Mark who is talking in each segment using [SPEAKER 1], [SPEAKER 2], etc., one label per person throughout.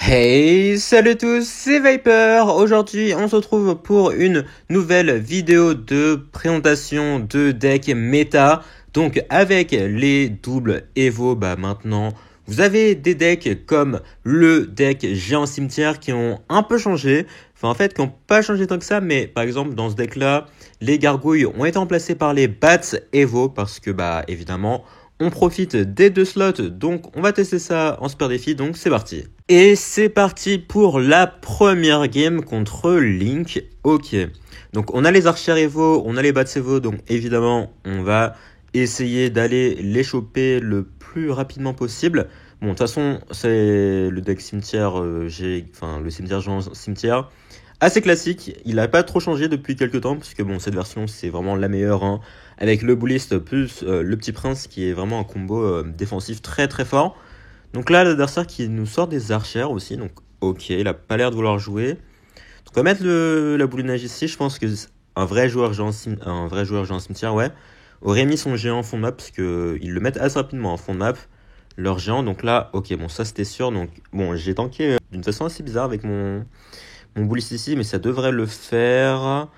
[SPEAKER 1] Hey, salut à tous, c'est Viper. Aujourd'hui, on se retrouve pour une nouvelle vidéo de présentation de deck méta. Donc, avec les doubles Evo, maintenant, vous avez des decks comme le deck Géant Cimetière qui ont un peu changé. Enfin, en fait, qui n'ont pas changé tant que ça, mais par exemple, dans ce deck-là, les gargouilles ont été remplacées par les Bats Evo parce que, évidemment, on profite des deux slots, donc on va tester ça en super défi, donc c'est parti. Et c'est parti pour la première game contre Link. Ok, donc on a les archers Evo, on a les bats Evo, donc évidemment on va essayer d'aller les choper le plus rapidement possible. Bon, de toute façon, c'est le deck cimetière, le cimetière géant cimetière. Assez classique, il n'a pas trop changé depuis quelques temps, puisque bon, cette version c'est vraiment la meilleure, hein, avec le Bullist plus le Petit Prince qui est vraiment un combo défensif très très fort. Donc là, l'adversaire qui nous sort des archers aussi, donc ok, il a pas l'air de vouloir jouer. Donc on va mettre la boule de neige ici, je pense que un vrai joueur géant cimetière, ouais, aurait mis son géant en fond de map, parce qu'ils le mettent assez rapidement en fond de map, leur géant, donc là, ok, bon ça c'était sûr, donc bon, j'ai tanké d'une façon assez bizarre avec mon Bullist ici, mais ça devrait le faire.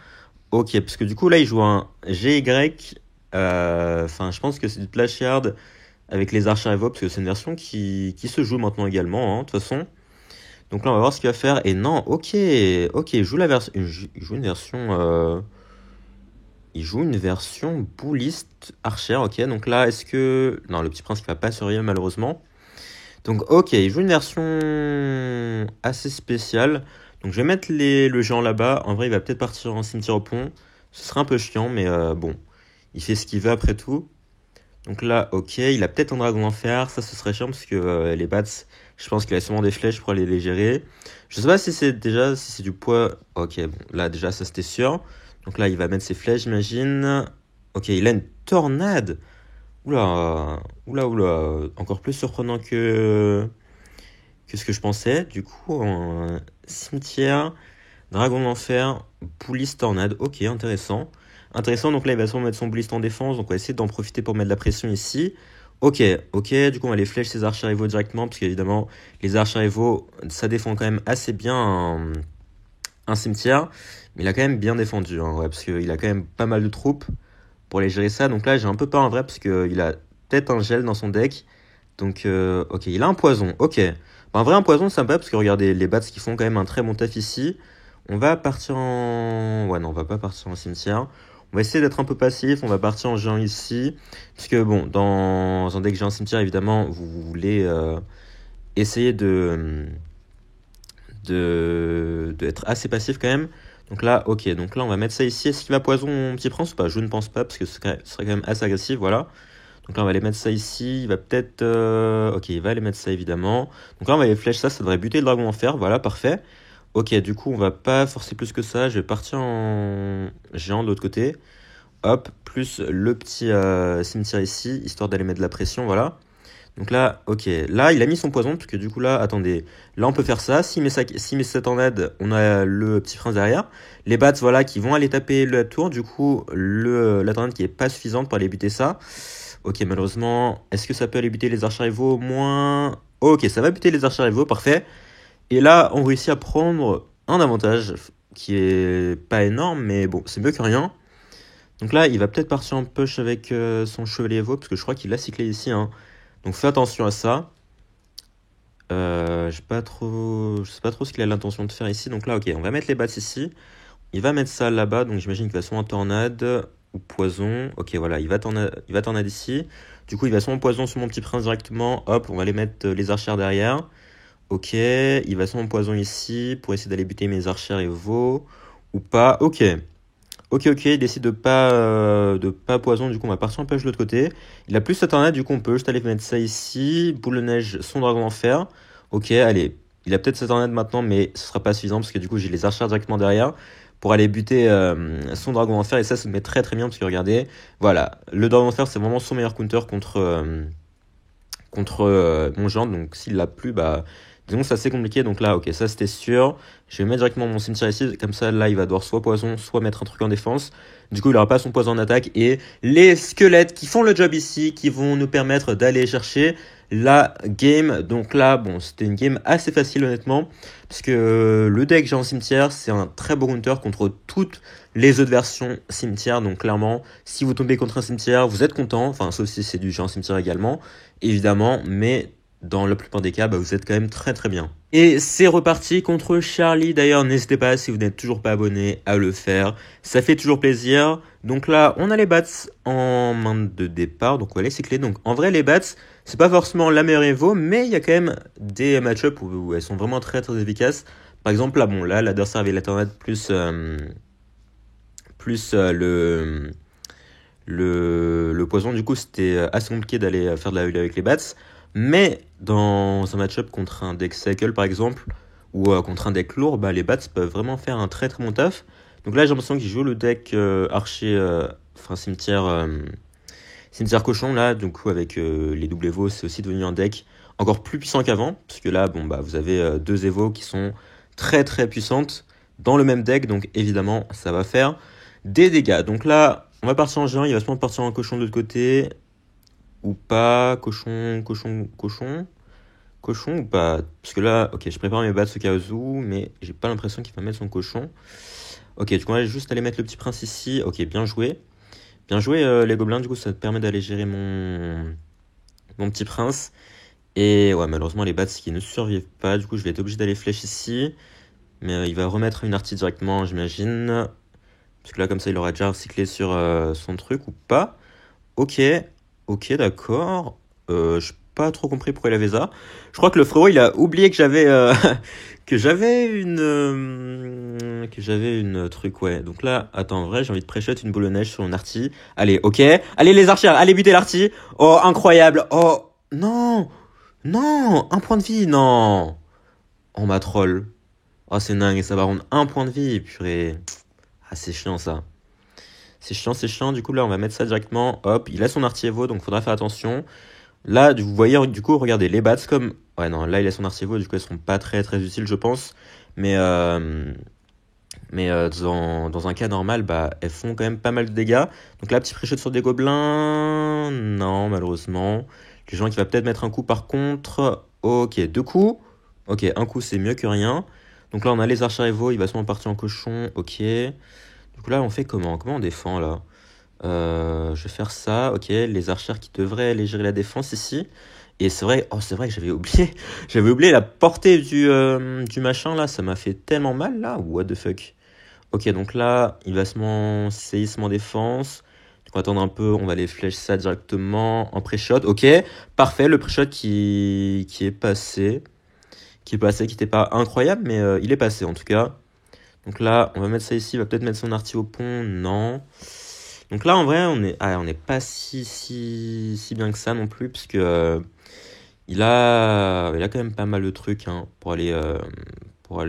[SPEAKER 1] Ok, parce que du coup là il joue un GY, je pense que c'est du Splash Yard avec les archers Evo, parce que c'est une version qui se joue maintenant également, hein, de toute façon. Donc là on va voir ce qu'il va faire, et non, ok, il joue il joue une version Bullist Archer, ok, donc là est-ce que... Non, le Petit Prince qui va pas survivre malheureusement. Donc ok, il joue une version assez spéciale. Donc je vais mettre le géant là-bas. En vrai, il va peut-être partir en cimetière au pont. Ce serait un peu chiant, mais bon. Il fait ce qu'il veut après tout. Donc là, ok, il a peut-être un dragon enfer. Ça, ce serait chiant parce que les bats, je pense qu'il a sûrement des flèches pour aller les gérer. Je sais pas si c'est du poids. Ok, bon, là déjà, ça c'était sûr. Donc là, il va mettre ses flèches, j'imagine. Ok, il a une tornade. Oula, encore plus surprenant que ce que je pensais. Du coup, un cimetière, dragon d'enfer, Bullist tornade. Ok, intéressant. Intéressant, donc là, il va sûrement mettre son Bullist en défense. Donc on va essayer d'en profiter pour mettre de la pression ici. Ok, du coup, on va aller flèche ses archers Evo directement. Parce qu'évidemment, les archers Evo, ça défend quand même assez bien un cimetière. Mais il a quand même bien défendu, hein, ouais, parce qu'il a quand même pas mal de troupes pour aller gérer ça. Donc là, j'ai un peu peur en vrai, parce qu'il a peut-être un gel dans son deck. Donc, ok, il a un poison, ok. En vrai, un poison, ça me va, parce que regardez, les bats qui font quand même un très bon taf ici. On va partir en... Ouais, non, on va pas partir en cimetière. On va essayer d'être un peu passif, on va partir en géant ici. Parce que, bon, dans un deck géant cimetière, évidemment, vous voulez essayer d'être assez passif quand même. Donc là, ok, donc là, on va mettre ça ici. Est-ce qu'il va poison mon Petit Prince ou pas? Je ne pense pas, parce que ce serait quand même assez agressif, voilà. Donc là, on va aller mettre ça ici. Il va peut-être... Ok, il va aller mettre ça, évidemment. Donc là, on va aller flèche ça. Ça devrait buter le dragon en fer. Voilà, parfait. Ok, du coup, on va pas forcer plus que ça. Je vais partir en géant de l'autre côté. Hop, plus le petit cimetière ici, histoire d'aller mettre de la pression, voilà. Donc là, ok. Là, il a mis son poison, parce que du coup, là, attendez. Là, on peut faire ça. S'il met ça en aide, on a le Petit Prince derrière. Les bats, voilà, qui vont aller taper la tour. Du coup, la tornade qui est pas suffisante pour aller buter ça. Ok, malheureusement, est-ce que ça peut aller buter les archers Evo au moins? Ok, ça va buter les archers Evo, parfait. Et là, on réussit à prendre un avantage qui est pas énorme, mais bon, c'est mieux que rien. Donc là, il va peut-être partir en push avec son chevalier Evo, parce que je crois qu'il a cyclé ici, hein. Donc fais attention à ça. Je sais pas trop ce qu'il a l'intention de faire ici. Donc là, ok, on va mettre les bats ici. Il va mettre ça là-bas, donc j'imagine qu'il va soit en tornade ou poison. Ok, voilà, il va tornade ici. Du coup, il va soit en poison sur mon Petit Prince directement. Hop, on va aller mettre les archères derrière. Ok, il va soit en poison ici pour essayer d'aller buter mes archères Evo ou pas. Ok, il décide de pas poison. Du coup, on va partir un peu de l'autre côté. Il a plus sa tornade, du coup, on peut juste aller mettre ça ici. Boule de neige, son dragon en fer. Ok, allez. Il a peut-être sa tornade maintenant, mais ce sera pas suffisant parce que du coup, j'ai les archères directement derrière pour aller buter son dragon en fer. Et ça me met très très bien parce que regardez, voilà, le dragon en fer, c'est vraiment son meilleur counter contre mon géant. Donc s'il l'a plus, disons que c'est assez compliqué. Donc là, ok, ça c'était sûr. Je vais mettre directement mon cimetière ici. Comme ça, là, il va devoir soit poison, soit mettre un truc en défense. Du coup, il n'aura pas son poison en attaque. Et les squelettes qui font le job ici, qui vont nous permettre d'aller chercher la game. Donc là, bon, c'était une game assez facile honnêtement, parce que le deck Géant Cimetière, c'est un très bon counter contre toutes les autres versions cimetière. Donc clairement, si vous tombez contre un cimetière, vous êtes content, enfin sauf si c'est du Géant Cimetière également, évidemment, mais dans la plupart des cas, bah, vous êtes quand même très très bien. Et c'est reparti contre Charlie. D'ailleurs, n'hésitez pas, si vous n'êtes toujours pas abonné, à le faire. Ça fait toujours plaisir. Donc là, on a les bats en main de départ. Donc on va les cycler. Donc en vrai, les bats, c'est pas forcément la meilleure Evo, mais il y a quand même des match-ups où elles sont vraiment très très efficaces. Par exemple, là, bon, là, l'adversaire avait la tornade plus le poison. Du coup, c'était assez compliqué d'aller faire de la huile avec les bats. Mais dans un match-up contre un deck cycle par exemple, ou contre un deck lourd, bah, les bats peuvent vraiment faire un très très bon taf. Donc là, j'ai l'impression qu'il joue le deck archer, enfin cimetière cochon là. Du coup, avec les double Evo, c'est aussi devenu un deck encore plus puissant qu'avant. Parce que là, bon, bah, vous avez deux Evo qui sont très très puissantes dans le même deck. Donc évidemment, ça va faire des dégâts. Donc là, on va partir en géant, il va sûrement partir en cochon de l'autre côté. Ou pas, cochon ou pas? Parce que là, ok, je prépare mes bats au cas où, mais j'ai pas l'impression qu'il va mettre son cochon. Ok, du coup, on va juste aller mettre le petit prince ici. Ok, bien joué. Bien joué, les gobelins, du coup, ça te permet d'aller gérer mon petit prince. Et ouais, malheureusement, les bats qui ne survivent pas, du coup, je vais être obligé d'aller flèche ici. Mais il va remettre une artie directement, j'imagine. Parce que là, comme ça, il aura déjà recyclé sur son truc ou pas. Ok, ok, d'accord. Je pas trop compris pourquoi il avait ça. Je crois que le frérot, il a oublié que j'avais que j'avais une truc, ouais. Donc là, attends, en vrai, j'ai envie de pré-shot une boule de neige sur mon arty. Allez, ok. Allez, les archers, allez buter l'arty. Oh, incroyable. Oh, non. Non, un point de vie, non. Oh, ma troll. Oh, c'est dingue, ça va rendre un point de vie, purée. Ah, c'est chiant, ça. C'est chiant, c'est chiant. Du coup, là, on va mettre ça directement. Hop, il a son arty Evo, donc faudra faire attention. Là, vous voyez, du coup, regardez, les bats comme... Ouais, non, là, il a son arty Evo, du coup, elles seront pas très, très utiles, je pense. Mais dans un cas normal, bah, elles font quand même pas mal de dégâts. Donc là, petit pré-shot sur des gobelins. Non, malheureusement. Les gens qui va peut-être mettre un coup, par contre. Ok, deux coups. Ok, un coup, c'est mieux que rien. Donc là, on a les archers Evo, il va sûrement partir en cochon. Ok. Du coup là, on fait comment? Comment on défend là? Je vais faire ça, ok. Les archères qui devraient aller gérer la défense ici. Et c'est vrai, oh c'est vrai que j'avais oublié. J'avais oublié la portée du machin là. Ça m'a fait tellement mal là. What the fuck? Ok, donc là, il va séisme en défense. Donc on va attendre un peu, on va les flèches ça directement en pré-shot. Ok, parfait, le pré-shot qui est passé. Qui n'était pas incroyable, mais il est passé en tout cas. Donc là, on va mettre ça ici. Il va peut-être mettre son arty au pont. Non. Donc là, en vrai, on est pas si bien que ça non plus, parce que il a quand même pas mal de trucs hein, pour aller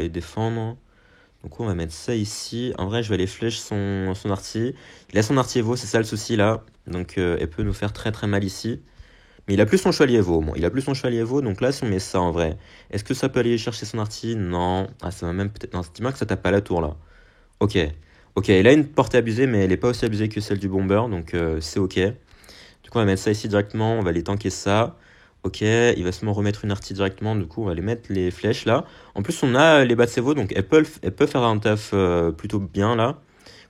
[SPEAKER 1] défendre. Donc on va mettre ça ici. En vrai, je vais aller flèche son arty. Il a son arty Evo, c'est ça le souci là. Donc elle peut nous faire très très mal ici. Mais il a plus son chevalier Evo. Bon, il a plus son chevalier Evo, donc là, si on met ça en vrai, est-ce que ça peut aller chercher son arty? Non. Ah, ça va même peut-être. Non, dis-moi que ça tape pas la tour là. Ok. Ok, il a une portée abusée, mais elle est pas aussi abusée que celle du bomber, donc c'est ok. Du coup, on va mettre ça ici directement, on va aller tanker ça. Ok, il va seulement remettre une artie directement, du coup, on va aller mettre les flèches là. En plus, on a les Batsevo, donc elles peuvent faire un taf plutôt bien là.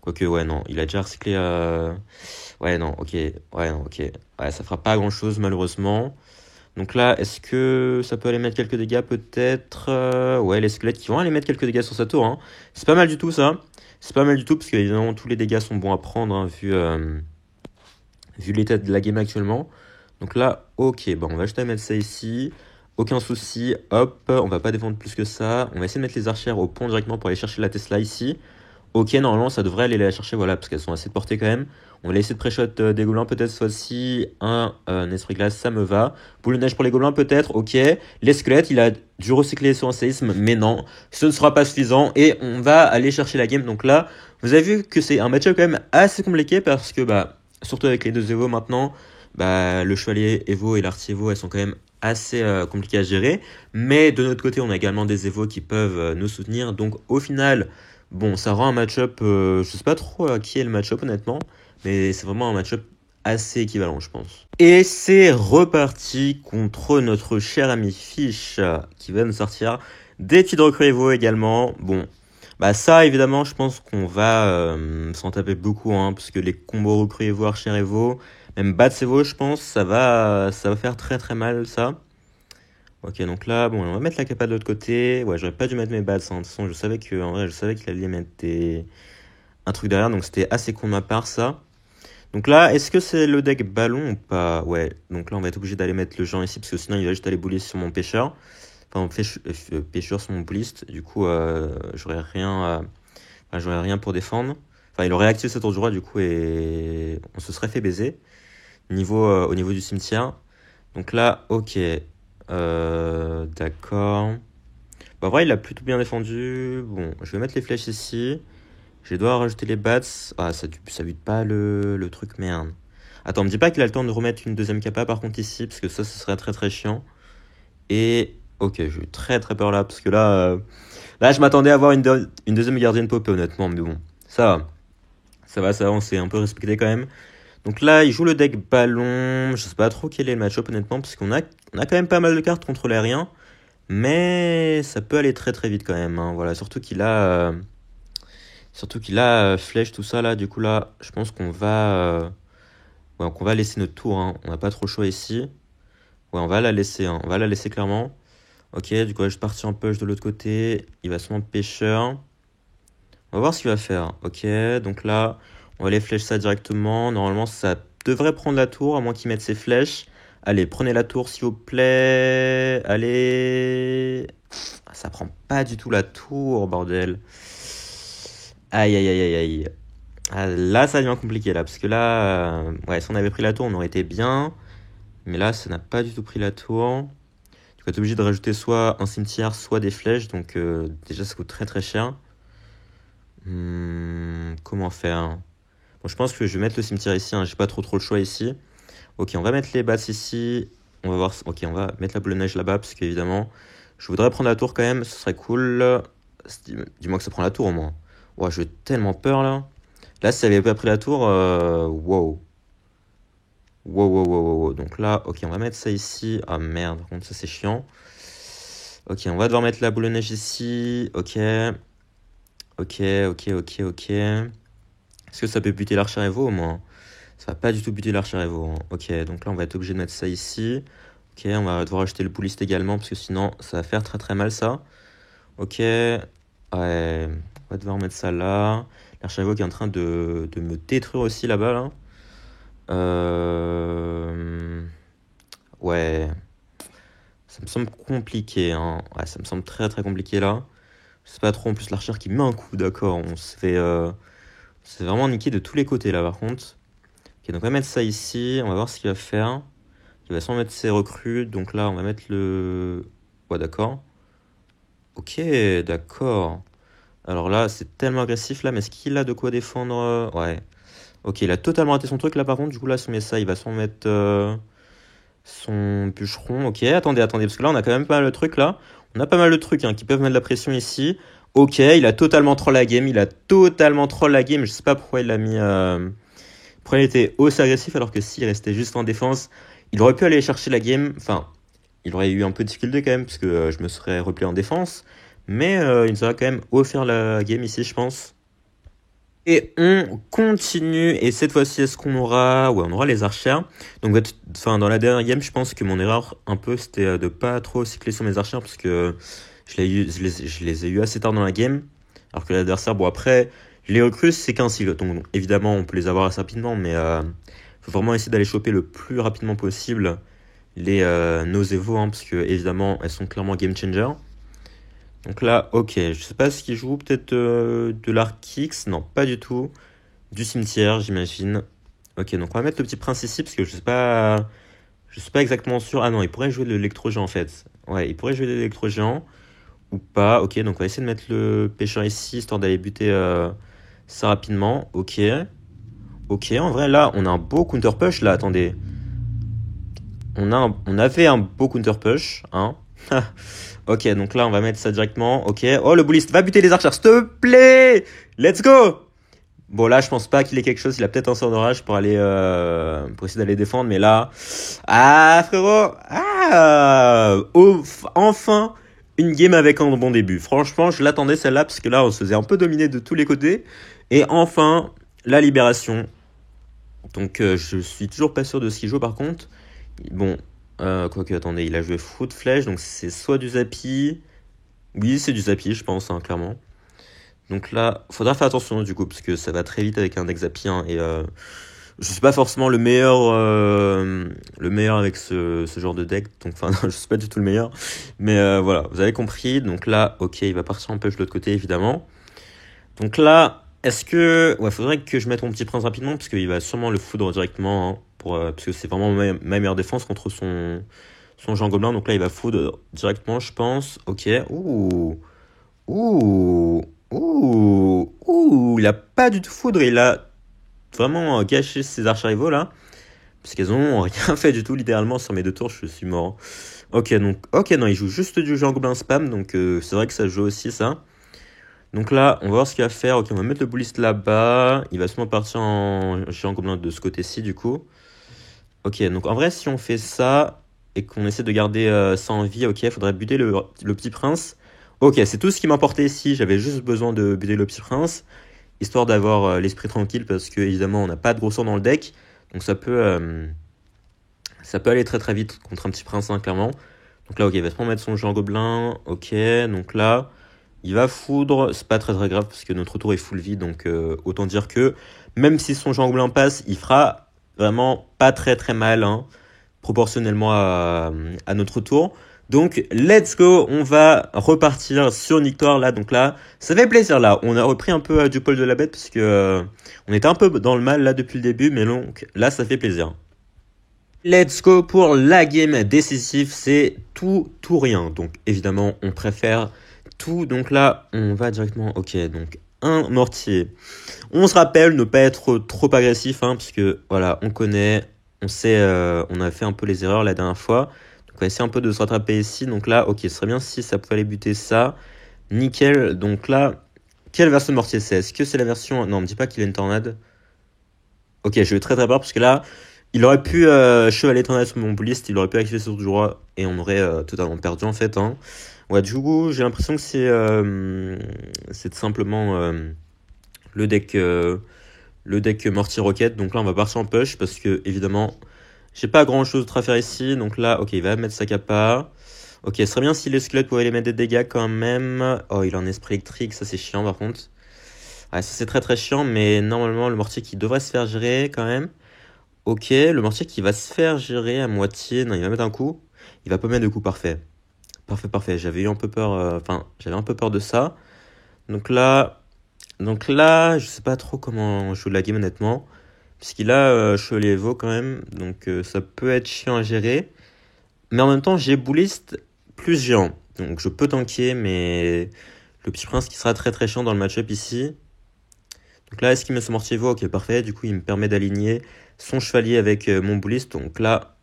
[SPEAKER 1] Quoique, ouais, non, il a déjà recyclé. Ouais, non, ok. Ouais, non, ok. Ouais, ça fera pas grand chose malheureusement. Donc là, est-ce que ça peut aller mettre quelques dégâts peut-être ouais, les squelettes qui vont aller mettre quelques dégâts sur sa tour. Hein. C'est pas mal du tout ça. C'est pas mal du tout parce que évidemment tous les dégâts sont bons à prendre hein, vu l'état de la game actuellement. Donc là, ok, bon, on va juste mettre ça ici. Aucun souci, hop, on va pas défendre plus que ça. On va essayer de mettre les archères au pont directement pour aller chercher la Tesla ici. Ok, normalement ça devrait aller la chercher, voilà, parce qu'elles sont assez de portée quand même. On va essayer de pré-shot des gobelins peut-être cette fois-ci. Un esprit glace, ça me va. Boule de neige pour les gobelins peut-être, ok. Les squelettes, il a dû recycler sur un séisme, mais non, ce ne sera pas suffisant. Et on va aller chercher la game. Donc là, vous avez vu que c'est un match-up quand même assez compliqué parce que, bah, surtout avec les deux Evo maintenant, bah, le chevalier Evo et l'arty Evo, elles sont quand même assez compliquées à gérer. Mais de notre côté, on a également des Evo qui peuvent nous soutenir. Donc au final... Bon, ça rend un match-up, je sais pas trop à qui est le match-up honnêtement, mais c'est vraiment un match-up assez équivalent, je pense. Et c'est reparti contre notre cher ami Fish qui va nous sortir des petits recrues Evo également. Bon, bah ça évidemment, je pense qu'on va s'en taper beaucoup, hein, parce que les combos recrues Evo, Archer Evo, même Bats Evo, je pense, ça va faire très très mal ça. Ok, donc là, bon, on va mettre la capa de l'autre côté. Ouais, j'aurais pas dû mettre mes bats, hein. De toute façon, en vrai, je savais qu'il allait mettre un truc derrière, donc c'était assez con de ma part, ça. Donc là, est-ce que c'est le deck ballon ou pas? Ouais, donc là, on va être obligé d'aller mettre le genre ici, parce que sinon, il va juste aller bully sur mon pêcheur. Enfin, pêcheur sur mon bullist. Du coup, j'aurais rien pour défendre. Enfin, il aurait activé ce tour du roi, du coup, et on se serait fait baiser. Au niveau du cimetière. Donc là, ok. D'accord. Bah, en vrai, il a plutôt bien défendu. Bon, je vais mettre les flèches ici. Je vais devoir rajouter les bats. Ah, ça bute pas le truc, merde. Attends, me dis pas qu'il a le temps de remettre une deuxième capa par contre ici, parce que ça, ce serait très très chiant. Et ok, j'ai eu très très peur là, parce que là je m'attendais à avoir une deuxième gardienne popée, honnêtement, mais bon, ça va, on s'est un peu respecté quand même. Donc là, il joue le deck ballon. Je sais pas trop quel est le match-up, honnêtement, parce qu'on a quand même pas mal de cartes contre l'aérien. Mais ça peut aller très très vite quand même, hein. Voilà, surtout qu'il a flèche, tout ça là. Du coup, là, je pense qu'on va laisser notre tour, hein. On n'a pas trop le choix ici. Ouais, on va la laisser, hein. On va la laisser clairement. Ok, du coup, je suis parti en push de l'autre côté. Il va se monter pêcheur. On va voir ce qu'il va faire. Ok, donc là, on va aller flèche ça directement. Normalement, ça devrait prendre la tour, à moins qu'il mette ses flèches. Allez, prenez la tour, s'il vous plaît. Allez. Ça prend pas du tout la tour, bordel. Aïe, aïe, aïe, aïe, aïe. Ah, là, ça devient compliqué, là. Parce que là, ouais, si on avait pris la tour, on aurait été bien. Mais là, ça n'a pas du tout pris la tour. Tu vas être obligé de rajouter soit un cimetière, soit des flèches. Donc, déjà, ça coûte très, très cher. Comment faire? Bon, je pense que je vais mettre le cimetière ici, hein. J'ai pas trop le choix ici. Ok, on va mettre les bats ici. On va voir. Ok, on va mettre la boule de neige là-bas, parce qu'évidemment, je voudrais prendre la tour quand même. Ce serait cool. Dis-moi que ça prend la tour au moins. Ouais, j'ai tellement peur là. Là, si ça avait pas pris la tour, wow. Wow, wow, wow, wow, wow. Donc là, ok, on va mettre ça ici. Ah merde, par contre, ça c'est chiant. Ok, on va devoir mettre la boule de neige ici. Ok. Ok, ok, ok, ok. Est-ce que ça peut buter l'archer Evo au moins? Ça va pas du tout buter l'archer Evo, hein. Ok, donc là, on va être obligé de mettre ça ici. Ok, on va devoir ajouter le bullist également, parce que sinon, ça va faire très très mal ça. Ok. Ouais, on va devoir mettre ça là. L'archer Evo qui est en train de me détruire aussi là-bas, là. Ouais. Ça me semble compliqué, hein. Ouais, ça me semble très très compliqué là. Je sais pas trop, en plus l'archer qui met un coup, d'accord. On se fait... c'est vraiment niqué de tous les côtés là par contre. Ok, donc on va mettre ça ici, on va voir ce qu'il va faire. Il va sûrement mettre ses recrues, donc là on va mettre le... Ouais, d'accord. Ok, d'accord. Alors là, c'est tellement agressif là, mais est-ce qu'il a de quoi défendre? Ouais. Ok, il a totalement raté son truc là par contre, du coup là, si on met ça, il va sûrement mettre son bûcheron. Ok, attendez, parce que là, on a quand même pas mal de trucs là. On a pas mal de trucs, hein, qui peuvent mettre de la pression ici. Ok, il a totalement troll la game, je sais pas pourquoi il l'a mis... Pourquoi il était aussi agressif alors que s'il restait juste en défense, il aurait pu aller chercher la game. Enfin, il aurait eu un peu de difficulté quand même, parce que je me serais replié en défense. Mais il nous aurait quand même offert la game ici, je pense. Et on continue. Et cette fois-ci, est-ce qu'on aura... Ouais, on aura les archers. Donc, dans la dernière game, je pense que mon erreur, un peu, c'était de pas trop cycler sur mes archers, parce que je les ai eu assez tard dans la game. Alors que l'adversaire, bon, après, les recrues, c'est qu'un cycle. Donc, évidemment, on peut les avoir assez rapidement, mais faut vraiment essayer d'aller choper le plus rapidement possible nos Evo, hein, parce que, évidemment, elles sont clairement game changer. Donc là, ok, je sais pas ce qu'il joue, peut-être de l'arc X, non, pas du tout. Du cimetière, j'imagine. Ok, donc on va mettre le petit prince ici, parce que je sais pas exactement sûr. Ah non, il pourrait jouer de l'électro-géant en fait. Ouais, il pourrait jouer de l'électro-géant, ou pas. Ok, donc on va essayer de mettre le pêcheur ici, histoire d'aller buter ça rapidement. Ok. Ok, en vrai, là, on a un beau counter push, là, attendez. On avait un beau counter push, hein. Ok, donc là, on va mettre ça directement. Ok. Oh, le bullist va buter les archers, s'il te plaît. Let's go. Bon, là, je pense pas qu'il ait quelque chose. Il a peut-être un sort d'orage pour aller, pour essayer d'aller défendre. Mais là, ah, frérot, enfin, une game avec un bon début. Franchement, je l'attendais celle-là parce que là, on se faisait un peu dominer de tous les côtés. Et enfin, la libération. Donc, je suis toujours pas sûr de ce qu'il joue par contre. Bon, quoique, attendez, il a joué foot flèche. Donc, c'est soit du Zappy. Oui, c'est du Zappy, je pense, hein, clairement. Donc là, faudra faire attention du coup, parce que ça va très vite avec un deck Zappy, hein, et je suis pas forcément le meilleur avec ce genre de deck, donc enfin, je suis pas du tout le meilleur, mais voilà, vous avez compris. Donc là, ok, il va partir un peu de l'autre côté, évidemment. Donc là, est-ce que... Ouais, faudrait que je mette mon petit prince rapidement, parce qu'il va sûrement le foudre directement, hein, parce que c'est vraiment ma meilleure défense contre son Jean Gobelin. Donc là, il va foudre directement, je pense. Ok, ouh... Ouh, il a pas du tout foudre, il a vraiment gâché ses archivaux là, parce qu'elles ont rien fait du tout, littéralement sur mes 2 tours, je suis mort. Ok, donc, ok, non, il joue juste du Jean Gobelin spam, donc c'est vrai que ça joue aussi ça. Donc là, on va voir ce qu'il va faire. Ok, on va mettre le bouliste là-bas, il va sûrement partir en Jean Gobelin de ce côté-ci du coup. Ok, donc en vrai, si on fait ça et qu'on essaie de garder ça en vie, ok, il faudrait buter le petit prince. Ok, c'est tout ce qui m'importait ici. J'avais juste besoin de buter le petit prince, histoire d'avoir l'esprit tranquille, parce que évidemment, on n'a pas de gros sort dans le deck. Donc ça peut aller très très vite contre un petit prince, hein, clairement. Donc là, ok, il va se mettre son Jean Gobelin. Ok, donc là, il va foudre. C'est pas très très grave, parce que notre tour est full vie. Donc autant dire que même si son Jean Gobelin passe, il fera vraiment pas très très mal, hein, proportionnellement à notre tour. Donc, let's go, on va repartir sur une victoire là. Donc là, ça fait plaisir là. On a repris un peu du poil de la bête parce que on était un peu dans le mal là depuis le début, mais donc là, ça fait plaisir. Let's go pour la game décisive, c'est tout ou rien. Donc évidemment, on préfère tout. Donc là, on va directement, ok, donc un mortier. On se rappelle ne pas être trop agressif, hein, parce que voilà, on connaît, on sait, on a fait un peu les erreurs la dernière fois. Donc on va essayer un peu de se rattraper ici. Donc là, ok, ce serait bien si ça pouvait aller buter ça. Nickel. Donc là, quelle version de mortier c'est? Est-ce que c'est la version... Non, on me dit pas qu'il a une tornade. Ok, je vais très très peur parce que là, il aurait pu chevaler tornade sur mon bouliste, il aurait pu activer sur du roi et on aurait totalement perdu en fait, hein. Ouais, du coup, j'ai l'impression que c'est tout simplement le deck Mortier Rocket. Donc là, on va partir en push parce que évidemment, j'ai pas grand chose d'autre à faire ici. Donc là, ok, il va mettre sa capa. Ok, ce serait bien si les squelettes pouvaient aller mettre des dégâts quand même. Oh, il a un esprit électrique, ça c'est chiant par contre. Ouais, ça c'est très très chiant, mais normalement, le mortier qui devrait se faire gérer quand même. Ok, le mortier qui va se faire gérer à moitié. Non, il va mettre un coup. Il va pas mettre de coup, parfait. Parfait, parfait. J'avais eu un peu peur. Enfin, j'avais un peu peur de ça. Donc là, je sais pas trop comment jouer la game honnêtement. Puisqu'il a Chevalier Evo quand même. Donc ça peut être chiant à gérer. Mais en même temps, j'ai Bouliste plus géant. Donc je peux tanker, mais le petit prince qui sera très très chiant dans le match-up ici. Donc là, est-ce qu'il met son mortier Evo? Ok, parfait. Du coup, il me permet d'aligner son chevalier avec mon Bouliste. Donc là,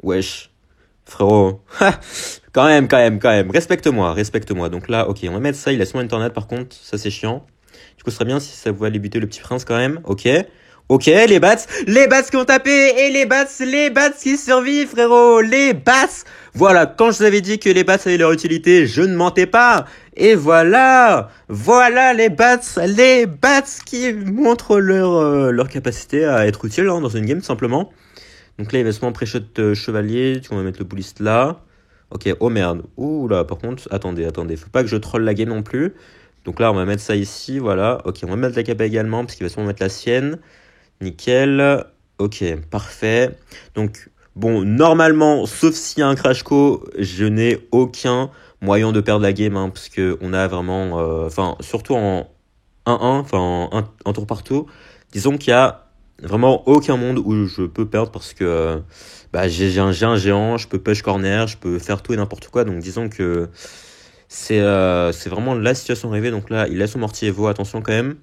[SPEAKER 1] wesh. Frérot, quand même, respecte-moi, respecte-moi. Donc là, ok, on va mettre ça, il a sûrement une tornade par contre, ça c'est chiant. Du coup, ce serait bien si ça pouvait aller buter le petit prince quand même, ok. Ok, les bats qui ont tapé, et les bats qui survivent, frérot, les bats. Voilà, quand je vous avais dit que les bats avaient leur utilité, je ne mentais pas. Et voilà les bats qui montrent leur capacité à être utiles, hein, dans une game, tout simplement. Donc là, il va se mettre pré-shot chevalier. On va mettre le bouliste là. Ok, oh merde. Ouh là, par contre, attendez. Faut pas que je troll la game non plus. Donc là, on va mettre ça ici, voilà. Ok, on va mettre la capa également, parce qu'il va sûrement mettre la sienne. Nickel. Ok, parfait. Donc, bon, normalement, sauf s'il y a un crash co, je n'ai aucun moyen de perdre la game, hein, parce que on a vraiment... Enfin, surtout en 1-1, enfin, un tour partout. Disons qu'il y a vraiment aucun monde où je peux perdre parce que bah, j'ai un géant, je peux push corner, je peux faire tout et n'importe quoi. Donc disons que c'est vraiment la situation rêvée. Donc là, il a son mortier Evo, attention quand même.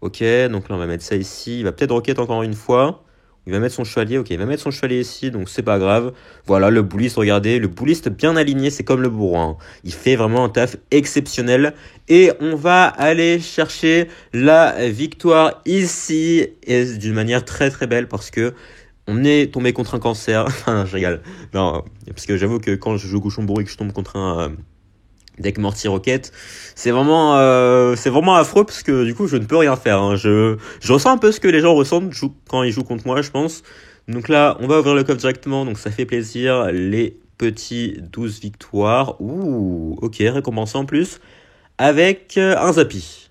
[SPEAKER 1] Ok, donc là on va mettre ça ici. Il va peut-être rocket encore une fois. Il va mettre son chevalier, ok, il va mettre son chevalier ici, donc c'est pas grave. Voilà, le bouliste, regardez, le bouliste bien aligné, c'est comme le bourrin. Il fait vraiment un taf exceptionnel. Et on va aller chercher la victoire ici, et d'une manière très très belle, parce que on est tombé contre un cancer. Enfin, je rigole. Non, parce que j'avoue que quand je joue Cochon Bourru et que je tombe contre un deck Morty Rocket, c'est vraiment affreux parce que du coup je ne peux rien faire, hein. Je ressens un peu ce que les gens ressentent quand ils jouent contre moi, je pense. Donc là on va ouvrir le coffre directement, donc ça fait plaisir. Les petits 12 victoires, ouh, ok, récompensé en plus avec un Zappy.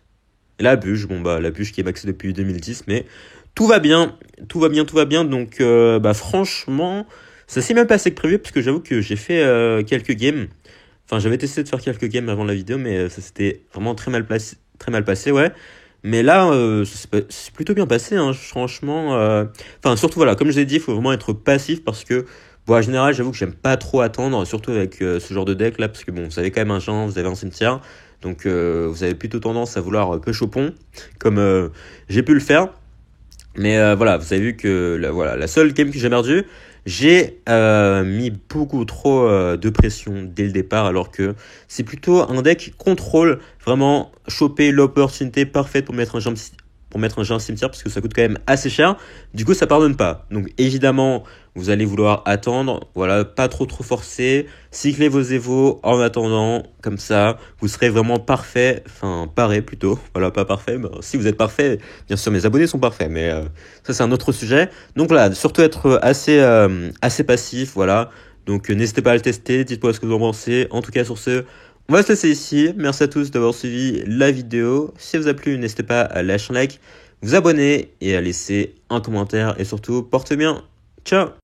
[SPEAKER 1] Et la bûche, bon bah la bûche qui est maxée depuis 2010, mais tout va bien, tout va bien, tout va bien. Donc bah franchement ça s'est même passé que prévu parce que j'avoue que j'ai fait quelques games. Enfin, j'avais testé de faire quelques games avant la vidéo, mais ça s'était vraiment très mal passé, ouais. Mais là, c'est plutôt bien passé, hein, franchement. Enfin, surtout, voilà, comme je vous ai dit, il faut vraiment être passif parce que, bon, en général, j'avoue que j'aime pas trop attendre, surtout avec ce genre de deck là, parce que bon, vous avez quand même un champ, vous avez un cimetière, donc vous avez plutôt tendance à vouloir push au pont, comme j'ai pu le faire. Mais voilà, vous avez vu que voilà, la seule game que j'ai perdu, j'ai mis beaucoup trop de pression dès le départ, alors que c'est plutôt un deck contrôle, vraiment choper l'opportunité parfaite pour mettre un géant cimetière, parce que ça coûte quand même assez cher. Du coup, ça pardonne pas. Donc évidemment, vous allez vouloir attendre, voilà, pas trop forcer, cycler vos évos en attendant, comme ça, vous serez vraiment parfait, enfin paré plutôt, voilà, pas parfait, mais si vous êtes parfait, bien sûr mes abonnés sont parfaits, mais ça c'est un autre sujet. Donc voilà, surtout être assez passif, voilà, donc n'hésitez pas à le tester, dites-moi ce que vous en pensez. En tout cas sur ce, on va se laisser ici, merci à tous d'avoir suivi la vidéo, si elle vous a plu, n'hésitez pas à lâcher un like, vous abonner et à laisser un commentaire, et surtout, portez bien, ciao.